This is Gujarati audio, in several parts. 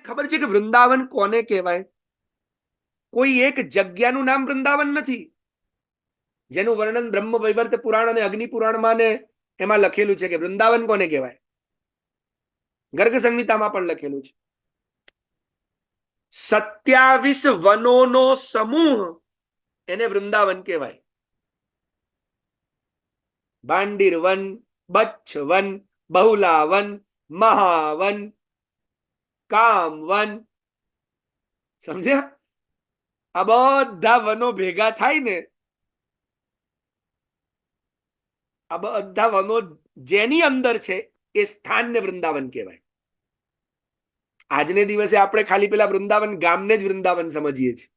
ખબર છે કે વૃંદાવન કોને કહેવાય? કોઈ એક જગ્યાનું નામ વૃંદાવન નથી, જેનું વર્ણન બ્રહ્મ વૈવર્ત પુરાણ અને અગ્નિ પુરાણમાં ને એમાં લખેલું છે કે વૃંદાવન કોને કહેવાય. ગર્ગ સંહિતામાં પણ લખેલું છે. 27 વનોનો સમૂહ એને વૃંદાવન કહેવાય. Bhandir one, બચ્છ one, Bahula one, મહાવન, કામ વન. સમજ્યા? આ બધા વનો ભેગા થાય ને, આ બધા વનો જેની અંદર છે એ સ્થાનને વૃંદાવન કહેવાય. આજને દિવસે આપણે ખાલી પેલા વૃંદાવન ગામને જ વૃંદાવન સમજીએ છીએ.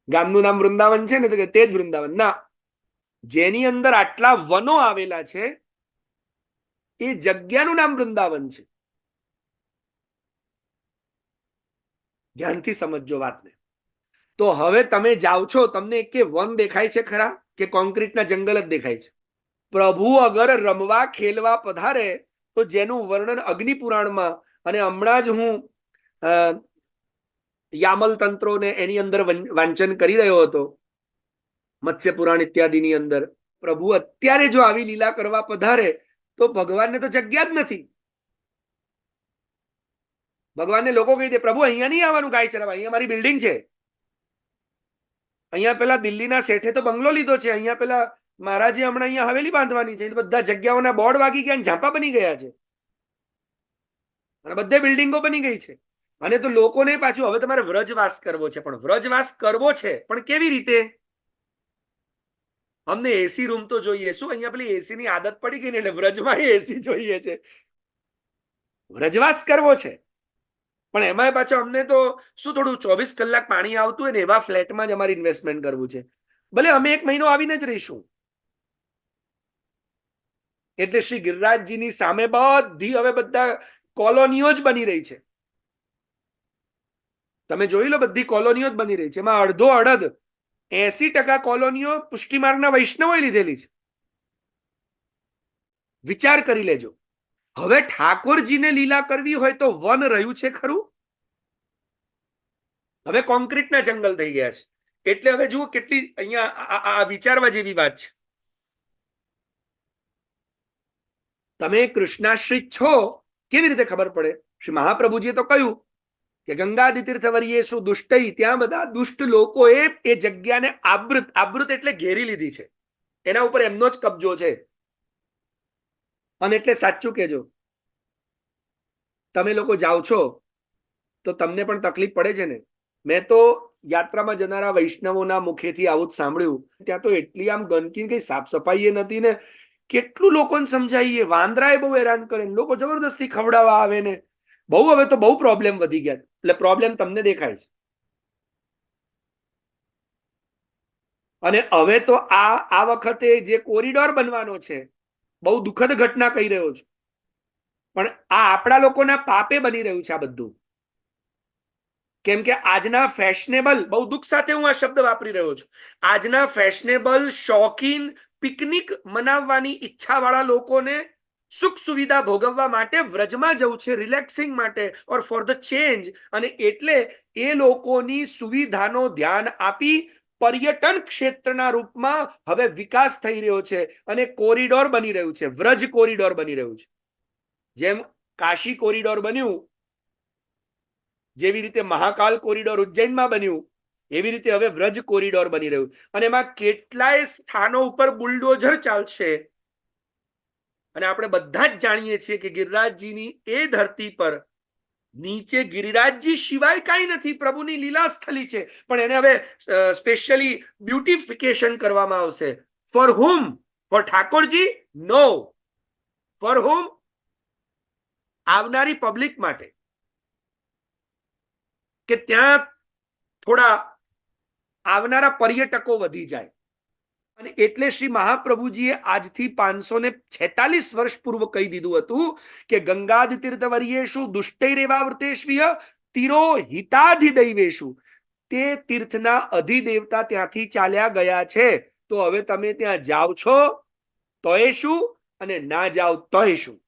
ગામનું નામ વૃંદાવન છે ને, તો કે તે જ વૃંદાવન ના. જેની અંદર આટલા વનો આવેલા છે એ જગ્યાનું નામ વૃંદાવન છે. ધ્યાનથી સમજજો વાતને. તો હવે તમે જાઓ છો, તમને એક વન દેખાય છે ખરા, કે કોન્ક્રીટના જંગલ જ દેખાય છે? પ્રભુ અગર રમવા ખેલવા પધારે તો જેનું વર્ણન અગ્નિ પુરાણમાં અને હમણાં જ હું યામલ તંત્રોને એની અંદર વાંચન કરી રહ્યો હતો, મત્સ્ય પુરાણ ઇત્યાદિની અંદર, પ્રભુ અત્યારે જો આવી લીલા કરવા પધારે તો ભગવાનને તો જગ્યા જ નથી. ભગવાનને લોકો કહી દે પ્રભુ અહીંયા નહીં આવવાનું ગાય ચરાવવા, અહીંયા મારી બિલ્ડિંગ છે, અહીંયા પેલા દિલ્હીના શેઠે તો બંગલો લીધો છે, અહીંયા પેલા મહારાજે હમણાં અહીંયા હવેલી બાંધવાની છે, બધા જગ્યાઓના બોર્ડ વાગી ગયા, ઝાંપા બની ગયા છે અને બધે બિલ્ડિંગો બની ગઈ છે. અને તો લોકોને પાછું હવે તમારે વ્રજવાસ કરવો છે, પણ વ્રજવાસ કરવો છે પણ કેવી રીતે? અમને એસી રૂમ તો જોઈએ. શું અહીંયા પેલી એસી ની આદત પડી ગઈ ને, એટલે વ્રજમાં એસી જોઈએ છે. વ્રજવાસ કરવો છે પણ એમાં પાછો અમને તો શું થોડું 24 કલાક પાણી આવતું હોય ને એવા ફ્લેટમાં જ અમારે ઇન્વેસ્ટમેન્ટ કરવું છે. ભલે અમે 1 મહિનો આવીને જ રહીશું. એટલે શ્રી ગિરિરાજજીની સામે બધી હવે બધા કોલોનીઓ જ બની રહી છે. તમે જોઈ લો, બધી કોલોનીઓ જ બની રહી છે. એમાં અડધો અડધ 80% કોલોનીઓ પુષ્ટિ માર્ગના વૈષ્ણવોએ લીધેલી છે. વિચાર કરી લેજો. હવે ઠાકોરજીને લીલા કરવી હોય તો વન રહ્યું છે ખરું? હવે કોન્ક્રીટના જંગલ થઈ ગયા છે. એટલે હવે જુઓ કેટલી અહીંયા આ વિચારવા જેવી વાત છે. તમે કૃષ્ણાશ્રિત છો કેવી રીતે ખબર પડે? શ્રી મહાપ્રભુજીએ તો કહ્યું કે ગંગાદિ તીર્થવર્યેષુ દુષ્ટૈ, ત્યાં બધા દુષ્ટ લોકોએ એ જગ્યાને આવૃત એટલે ઘેરી લીધી છે, એના ઉપર એમનો જ કબજો છે. અને એટલે સાચું કેજો, તમે લોકો જાઓ છો તો તમને પણ તકલીફ પડે છે ને? મેં તો યાત્રામાં જનારા વૈષ્ણવોના મુખેથી આવું જ સાંભળ્યું. ત્યાં તો એટલી આમ ગંદકી, કઈ સાફ સફાઈ નથી ને, કેટલું લોકોને સમજાવીએ, વાંદરાએ બહુ હેરાન કરે, લોકો જબરદસ્તી ખવડાવવા આવે ને, બહુ હવે તો બહુ પ્રોબ્લેમ વધી ગયા. એટલે પ્રોબ્લેમ તમને દેખાય છે. અને હવે તો આ વખતે જે કોરિડોર બનવાનો છે, બહુ દુઃખદ ઘટના કહી રહ્યો છું, પણ આ આપણા લોકોના પાપે બની રહ્યું છે આ બધું. કેમ કે આજના ફેશનેબલ, બહુ દુઃખ સાથે હું આ શબ્દ વાપરી રહ્યો છું, આજના ફેશનેબલ શોખીન પિકનિક મનાવવાની ઈચ્છા વાળા લોકોને સુખ સુવિધા ભોગવવા માટે વ્રજમાં જવું છે, રિલેક્સિંગ માટે ઓર ફોર ધ ચેન્જ. અને એટલે એ લોકોની સુવિધાનો ધ્યાન આપી પર્યટન ક્ષેત્રના રૂપમાં હવે વિકાસ થઈ રહ્યો છે અને કોરિડોર બની રહ્યું છે, વ્રજ કોરિડોર બની રહ્યું છે. જેમ કાશી કોરિડોર બન્યું, જેવી રીતે મહાકાલ કોરિડોર ઉજ્જૈનમાં બન્યું, એવી રીતે હવે વ્રજ કોરિડોર બની રહ્યું. અને એમાં કેટલાય સ્થાનો ઉપર બુલડોઝર ચાલશે. અને આપણે બધા જ જાણીએ છીએ કે ગિરિરાજજીની એ ધરતી પર નીચે ગિરિરાજજી સિવાય કાંઈ નથી, પ્રભુની લીલા સ્થલી છે, પણ એને હવે સ્પેશિયલી બ્યુટિફિકેશન કરવામાં આવશે. ફોર હુમ? ફોર ઠાકોરજી? નો. ફોર હુમ? આવનારી પબ્લિક માટે, કે ત્યાં થોડા આવનારા પર્યટકો વધી જાય. અને એટલે શ્રી મહાપ્રભુજીએ આજથી 546 વર્ષ પૂર્વ કહી દીધું હતું કે ગંગાદિ તીર્થવર્યેષુ દુષ્ટૈરેવાવૃતેષ્વિહ તિરોહિતાધિદૈવેષુ. તે તીર્થના અધિદેવતા ત્યાંથી ચાલ્યા ગયા છે. તો હવે તમે ત્યાં જાઓ છો તોય શું અને ના જાઓ તોય શું?